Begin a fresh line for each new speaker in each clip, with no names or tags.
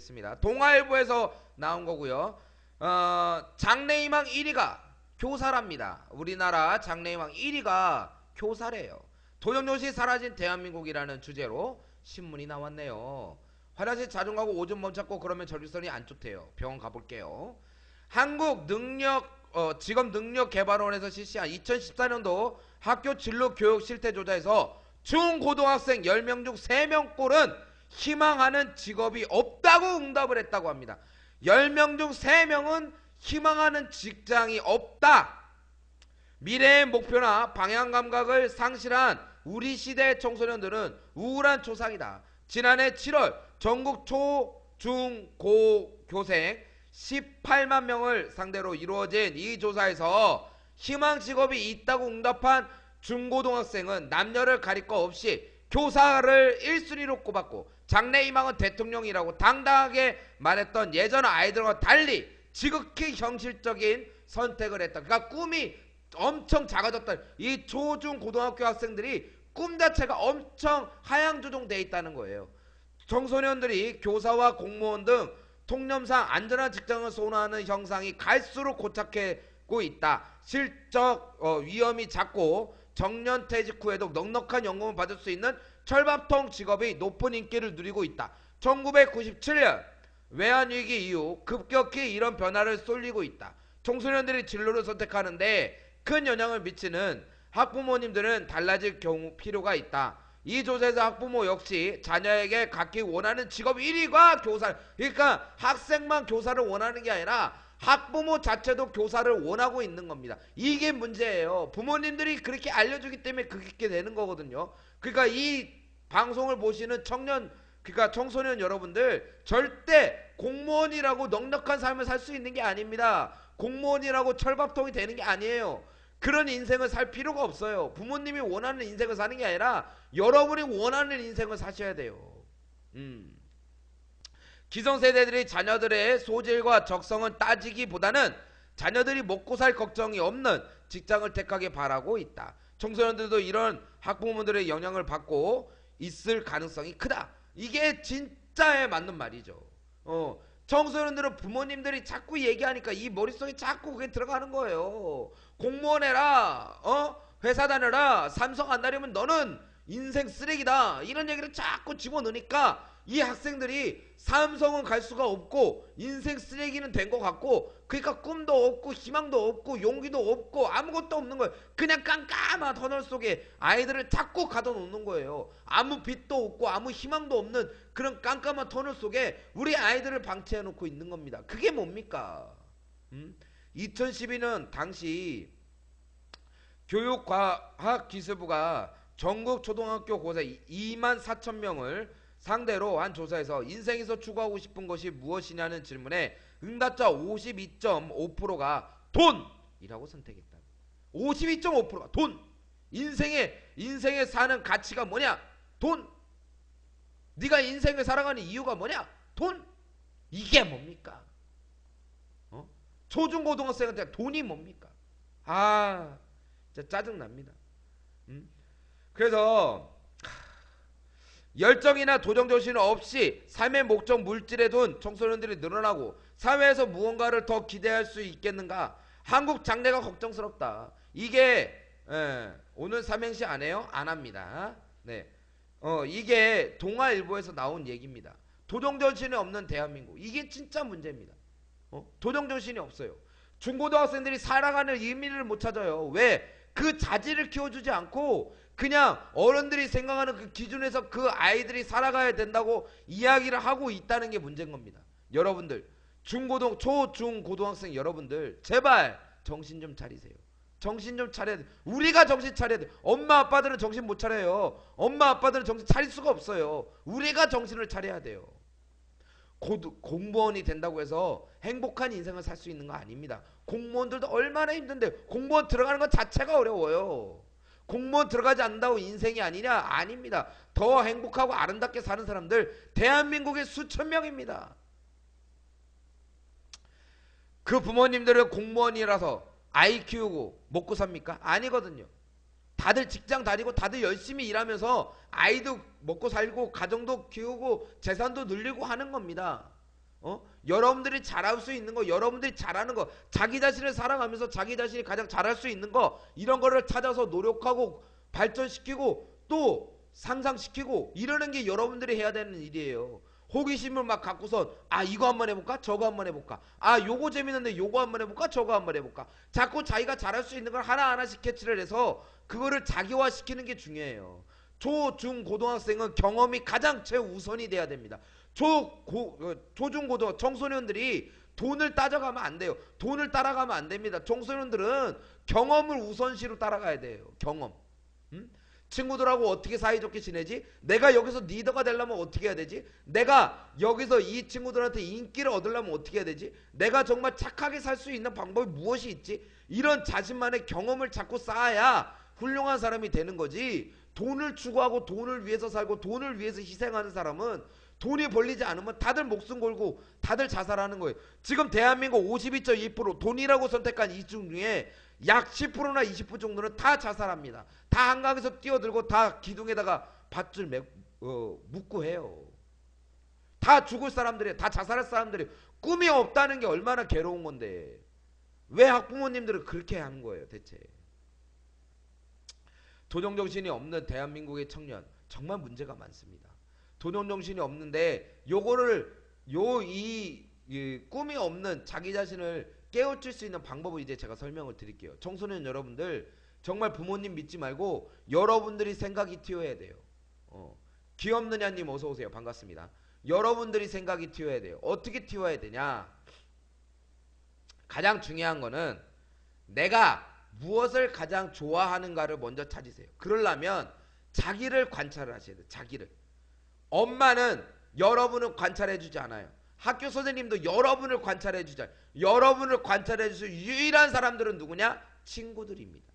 보겠습니다. 동아일보에서 나온 거고요. 장래희망 1위가 교사랍니다. 우리나라 장래희망 1위가 교사래요. 도정도시 사라진 대한민국이라는 주제로 신문이 나왔네요. 화장실 자주 가고 오줌 멈췄고 그러면 전립선이 안 좋대요. 병원 가볼게요. 직업능력개발원에서 실시한 2014년도 학교 진로 교육 실태 조사에서 중고등학생 10명 중 3명꼴은 희망하는 직업이 없다고 응답을 했다고 합니다. 10명 중 3명은 희망하는 직장이 없다. 미래의 목표나 방향 감각을 상실한 우리 시대의 청소년들은 우울한 초상이다. 지난해 7월 전국 초, 중, 고 교생 18만 명을 상대로 이루어진 이 조사에서 희망 직업이 있다고 응답한 중고등학생은 남녀를 가릴 거 없이 교사를 1순위로 꼽았고 장래희망은 대통령이라고 당당하게 말했던 예전 아이들과 달리 지극히 현실적인 선택을 했다. 그러니까 꿈이 엄청 작아졌다. 이 초중 고등학교 학생들이 꿈 자체가 엄청 하향 조정되어 있다는 거예요. 청소년들이 교사와 공무원 등 통념상 안전한 직장을 선호하는 형상이 갈수록 고착되고 있다. 실적 위험이 작고 정년퇴직 후에도 넉넉한 연금을 받을 수 있는 철밥통 직업이 높은 인기를 누리고 있다. 1997년 외환위기 이후 급격히 이런 변화를 쏠리고 있다. 청소년들이 진로를 선택하는데 큰 영향을 미치는 학부모님들은 달라질 경우 필요가 있다. 이 조사에서 학부모 역시 자녀에게 갖기 원하는 직업 1위가 교사. 그러니까 학생만 교사를 원하는 게 아니라 학부모 자체도 교사를 원하고 있는 겁니다. 이게 문제예요. 부모님들이 그렇게 알려주기 때문에 그렇게 되는 거거든요. 그러니까 이 방송을 보시는 그러니까 청소년 여러분들 절대 공무원이라고 넉넉한 삶을 살 수 있는 게 아닙니다. 공무원이라고 철밥통이 되는 게 아니에요. 그런 인생을 살 필요가 없어요. 부모님이 원하는 인생을 사는 게 아니라 여러분이 원하는 인생을 사셔야 돼요. 기성세대들이 자녀들의 소질과 적성은 따지기보다는 자녀들이 먹고 살 걱정이 없는 직장을 택하게 바라고 있다. 청소년들도 이런 학부모들의 영향을 받고 있을 가능성이 크다. 이게 진짜에 맞는 말이죠. 청소년들은 부모님들이 자꾸 얘기하니까 이 머릿속에 자꾸 그게 들어가는 거예요. 공무원 해라, 회사 다녀라, 삼성 안 다니면 너는 인생 쓰레기다, 이런 얘기를 자꾸 집어넣으니까 이 학생들이 삼성은 갈 수가 없고 인생 쓰레기는 된 것 같고, 그러니까 꿈도 없고 희망도 없고 용기도 없고 아무것도 없는 거예요. 그냥 깜깜한 터널 속에 아이들을 자꾸 가둬놓는 거예요. 아무 빛도 없고 아무 희망도 없는 그런 깜깜한 터널 속에 우리 아이들을 방치해놓고 있는 겁니다. 그게 뭡니까? 2012년 당시 교육과학기술부가 전국 초등학교 고사 2만 4천 명을 상대로 한 조사에서 인생에서 추구하고 싶은 것이 무엇이냐는 질문에 응답자 52.5%가 돈이라고 선택했다. 52.5%가 돈. 인생에 사는 가치가 뭐냐? 돈. 네가 인생을 살아가는 이유가 뭐냐? 돈. 이게 뭡니까? 초중고등학생한테 돈이 뭡니까? 진짜 짜증납니다. 그래서 열정이나 도전정신 없이 삶의 목적 물질에 둔 청소년들이 늘어나고 사회에서 무언가를 더 기대할 수 있겠는가? 한국 장래가 걱정스럽다. 이게 오늘 삼행시 안 해요? 안 합니다. 네. 이게 동아일보에서 나온 얘기입니다. 도전정신이 없는 대한민국. 이게 진짜 문제입니다. 도전정신이 없어요. 중고등학생들이 살아가는 의미를 못 찾아요. 왜? 그 자질을 키워주지 않고 그냥 어른들이 생각하는 그 기준에서 그 아이들이 살아가야 된다고 이야기를 하고 있다는 게 문제인 겁니다. 여러분들 초중고등학생 여러분들 제발 정신 좀 차리세요. 정신 좀 차려야 돼. 우리가 정신 차려야 돼. 엄마 아빠들은 정신 못 차려요. 엄마 아빠들은 정신 차릴 수가 없어요. 우리가 정신을 차려야 돼요. 공무원이 된다고 해서 행복한 인생을 살 수 있는 거 아닙니다. 공무원들도 얼마나 힘든데 공무원 들어가는 것 자체가 어려워요. 공무원 들어가지 않는다고 인생이 아니냐? 아닙니다. 더 행복하고 아름답게 사는 사람들 대한민국에 수천 명입니다. 그 부모님들은 공무원이라서 아이 키우고 먹고 삽니까? 아니거든요. 다들 직장 다니고 다들 열심히 일하면서 아이도 먹고 살고 가정도 키우고 재산도 늘리고 하는 겁니다. 여러분들이 잘할 수 있는 거, 여러분들이 잘하는 거, 자기 자신을 사랑하면서 자기 자신이 가장 잘할 수 있는 거, 이런 거를 찾아서 노력하고 발전시키고 또 상상시키고 이러는 게 여러분들이 해야 되는 일이에요. 호기심을 막 갖고선 이거 한번 해볼까, 저거 한번 해볼까, 요거 재밌는데 요거 한번 해볼까, 저거 한번 해볼까, 자꾸 자기가 잘할 수 있는 걸 하나하나씩 캐치를 해서 그거를 자기화시키는 게 중요해요. 초, 중, 고등학생은 경험이 가장 최우선이 돼야 됩니다. 중, 고등 청소년들이 돈을 따져가면 안 돼요. 돈을 따라가면 안 됩니다. 청소년들은 경험을 우선시로 따라가야 돼요. 경험. 친구들하고 어떻게 사이좋게 지내지? 내가 여기서 리더가 되려면 어떻게 해야 되지? 내가 여기서 이 친구들한테 인기를 얻으려면 어떻게 해야 되지? 내가 정말 착하게 살 수 있는 방법이 무엇이 있지? 이런 자신만의 경험을 자꾸 쌓아야 훌륭한 사람이 되는 거지. 돈을 추구하고 돈을 위해서 살고 돈을 위해서 희생하는 사람은 돈이 벌리지 않으면 다들 목숨 걸고 다들 자살하는 거예요. 지금 대한민국 52.2% 돈이라고 선택한 이 중에 약 10%나 20% 정도는 다 자살합니다. 다 한강에서 뛰어들고 다 기둥에다가 밧줄 묶고 해요. 다 죽을 사람들이에요. 다 자살할 사람들이에요. 꿈이 없다는 게 얼마나 괴로운 건데 왜 학부모님들은 그렇게 하는 거예요 대체. 도전정신이 없는 대한민국의 청년 정말 문제가 많습니다. 도전정신이 없는데 요거를 이 꿈이 없는 자기 자신을 깨우칠 수 있는 방법을 이제 제가 설명을 드릴게요. 청소년 여러분들 정말 부모님 믿지 말고 여러분들이 생각이 튀어야 돼요. 귀엽느냐님 어서오세요. 반갑습니다. 여러분들이 생각이 튀어야 돼요. 어떻게 튀어야 되냐, 가장 중요한 거는 내가 무엇을 가장 좋아하는가를 먼저 찾으세요. 그러려면 자기를 관찰을 하셔야 돼요. 자기를. 엄마는 여러분을 관찰해주지 않아요. 학교 선생님도 여러분을 관찰해주지 않아요. 여러분을 관찰해줄 유일한 사람들은 누구냐? 친구들입니다.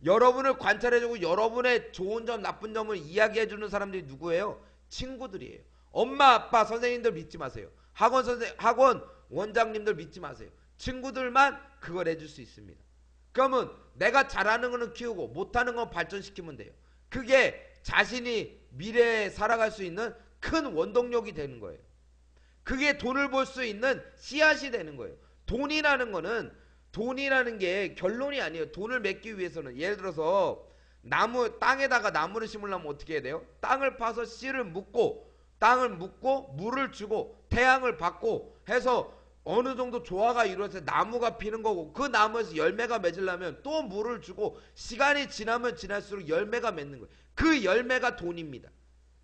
여러분을 관찰해주고 여러분의 좋은 점 나쁜 점을 이야기해주는 사람들이 누구예요? 친구들이에요. 엄마 아빠 선생님들 믿지 마세요. 학원 원장님들 믿지 마세요. 친구들만 그걸 해줄 수 있습니다. 그러면 내가 잘하는 거는 키우고 못하는 건 발전시키면 돼요. 그게 자신이 미래에 살아갈 수 있는 큰 원동력이 되는 거예요. 그게 돈을 벌 수 있는 씨앗이 되는 거예요. 돈이라는 게 결론이 아니에요. 돈을 맺기 위해서는 예를 들어서 땅에다가 나무를 심으려면 어떻게 해야 돼요? 땅을 파서 씨를 묻고 물을 주고 태양을 받고 해서 어느 정도 조화가 이루어져서 나무가 피는 거고, 그 나무에서 열매가 맺으려면 또 물을 주고 시간이 지나면 지날수록 열매가 맺는 거예요. 그 열매가 돈입니다.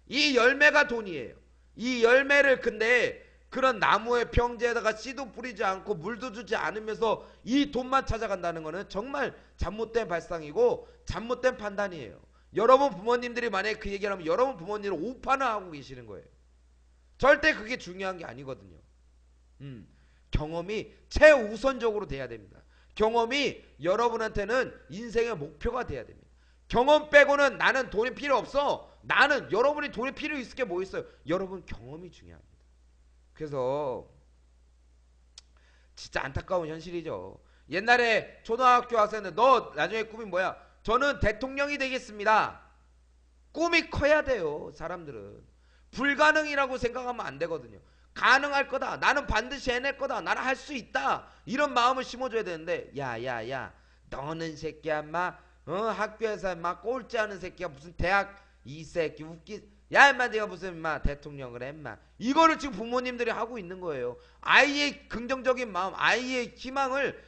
이 열매가 돈이에요. 이 열매를 근데 그런 나무의 평지에다가 씨도 뿌리지 않고 물도 주지 않으면서 이 돈만 찾아간다는 거는 정말 잘못된 발상이고 잘못된 판단이에요. 여러분 부모님들이 만약에 그 얘기를 하면 여러분 부모님은 오판을 하고 계시는 거예요. 절대 그게 중요한 게 아니거든요. 경험이 최우선적으로 돼야 됩니다. 경험이 여러분한테는 인생의 목표가 돼야 됩니다. 경험 빼고는 나는 돈이 필요 없어. 여러분이 돈이 필요 있을 게 뭐 있어요? 여러분 경험이 중요합니다. 그래서 진짜 안타까운 현실이죠. 옛날에 초등학교 학생들 너 나중에 꿈이 뭐야? 저는 대통령이 되겠습니다. 꿈이 커야 돼요. 사람들은 불가능이라고 생각하면 안 되거든요. 가능할 거다. 나는 반드시 해낼 거다. 나는 할 수 있다. 이런 마음을 심어줘야 되는데 야야야 너는 새끼야 인마 학교에서 인마 꼴찌하는 새끼가 무슨 대학 이 새끼 야 인마 네가 무슨 인마 대통령을 해 인마. 이거를 지금 부모님들이 하고 있는 거예요. 아이의 긍정적인 마음, 아이의 희망을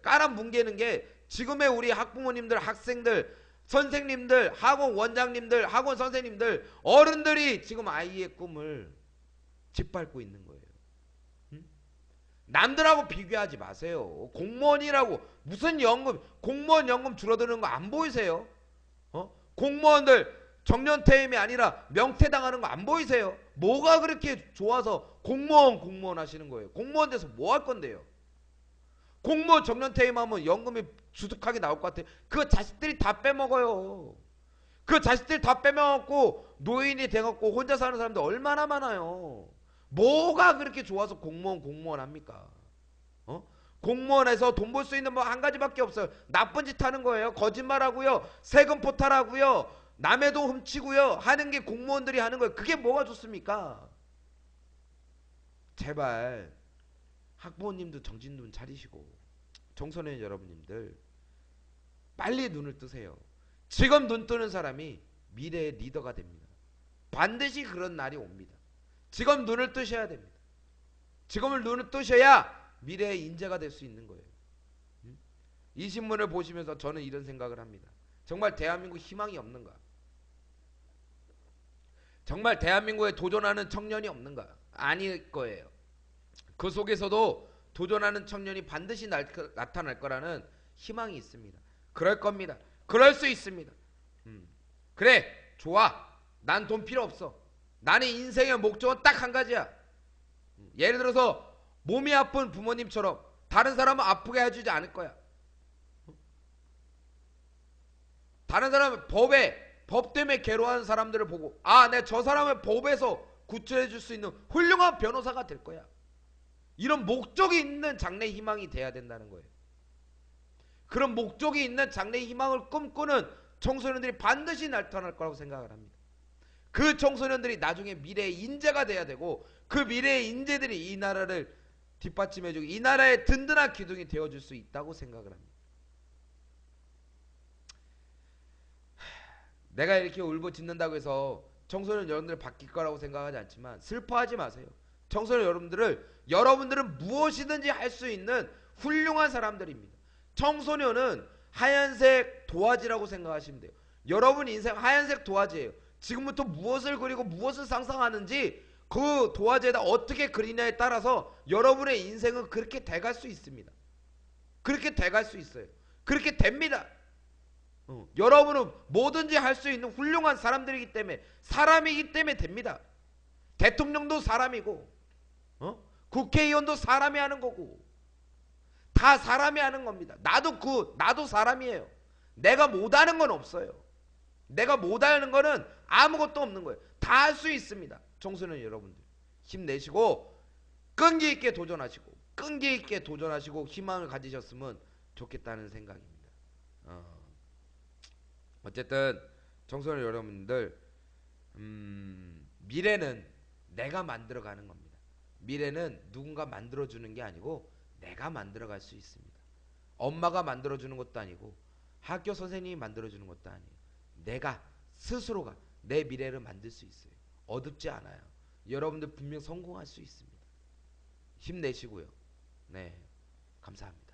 깔아뭉개는 게 지금의 우리 학부모님들, 학생들, 선생님들, 학원 원장님들, 학원 선생님들, 어른들이 지금 아이의 꿈을 짓밟고 있는 거예요. 남들하고 비교하지 마세요. 공무원이라고 무슨 연금, 공무원 연금 줄어드는 거 안 보이세요? 공무원들 정년퇴임이 아니라 명퇴당하는 거 안 보이세요? 뭐가 그렇게 좋아서 공무원 하시는 거예요? 공무원 돼서 뭐 할 건데요? 공무원 정년퇴임하면 연금이 두둑하게 나올 것 같아요. 그 자식들이 다 빼먹어요. 그 자식들이 다 빼먹고 노인이 돼갖고 혼자 사는 사람들 얼마나 많아요. 뭐가 그렇게 좋아서 공무원 합니까? 공무원에서 돈 벌 수 있는 뭐 한 가지밖에 없어요. 나쁜 짓 하는 거예요. 거짓말하고요. 세금 포탈하고요. 남의 돈 훔치고요. 하는 게 공무원들이 하는 거예요. 그게 뭐가 좋습니까? 제발 학부모님도 정신 좀 차리시고 청소년 여러분님들 빨리 눈을 뜨세요. 지금 눈 뜨는 사람이 미래의 리더가 됩니다. 반드시 그런 날이 옵니다. 지금 눈을 뜨셔야 됩니다. 지금을 눈을 뜨셔야 미래의 인재가 될 수 있는 거예요. 이 신문을 보시면서 저는 이런 생각을 합니다. 정말 대한민국 희망이 없는가? 정말 대한민국에 도전하는 청년이 없는가? 아닐 거예요. 그 속에서도 도전하는 청년이 반드시 나타날 거라는 희망이 있습니다. 그럴 겁니다. 그럴 수 있습니다. 그래, 좋아. 난 돈 필요 없어. 나는 인생의 목적은 딱 한 가지야. 예를 들어서 몸이 아픈 부모님처럼 다른 사람은 아프게 해주지 않을 거야. 다른 사람은 법 때문에 괴로워하는 사람들을 보고 내가 저 사람을 법에서 구출해 줄 수 있는 훌륭한 변호사가 될 거야. 이런 목적이 있는 장래 희망이 돼야 된다는 거예요. 그런 목적이 있는 장래 희망을 꿈꾸는 청소년들이 반드시 나타날 거라고 생각을 합니다. 그 청소년들이 나중에 미래의 인재가 돼야 되고 그 미래의 인재들이 이 나라를 뒷받침해주고 이 나라의 든든한 기둥이 되어줄 수 있다고 생각을 합니다. 내가 이렇게 울부짖는다고 해서 청소년 여러분들 바뀔 거라고 생각하지 않지만 슬퍼하지 마세요. 청소년 여러분들은 무엇이든지 할 수 있는 훌륭한 사람들입니다. 청소년은 하얀색 도화지라고 생각하시면 돼요. 여러분 인생 하얀색 도화지예요. 지금부터 무엇을 그리고 무엇을 상상하는지 그 도화지에다 어떻게 그리냐에 따라서 여러분의 인생은 그렇게 돼갈 수 있습니다. 그렇게 돼갈 수 있어요. 그렇게 됩니다. 여러분은 뭐든지 할 수 있는 훌륭한 사람들이기 때문에 사람이기 때문에 됩니다. 대통령도 사람이고 국회의원도 사람이 하는 거고 다 사람이 하는 겁니다. 나도 사람이에요. 내가 못하는 건 없어요. 내가 못하는 거는 아무것도 없는 거예요. 다 할 수 있습니다. 청소년 여러분들 힘내시고 끈기 있게 도전하시고 희망을 가지셨으면 좋겠다는 생각입니다. 어쨌든 청소년 여러분들 미래는 내가 만들어가는 겁니다. 미래는 누군가 만들어주는 게 아니고 내가 만들어갈 수 있습니다. 엄마가 만들어주는 것도 아니고 학교 선생님이 만들어주는 것도 아니에요. 내가 스스로가 내 미래를 만들 수 있어요. 어둡지 않아요. 여러분들 분명 성공할 수 있습니다. 힘내시고요. 네, 감사합니다.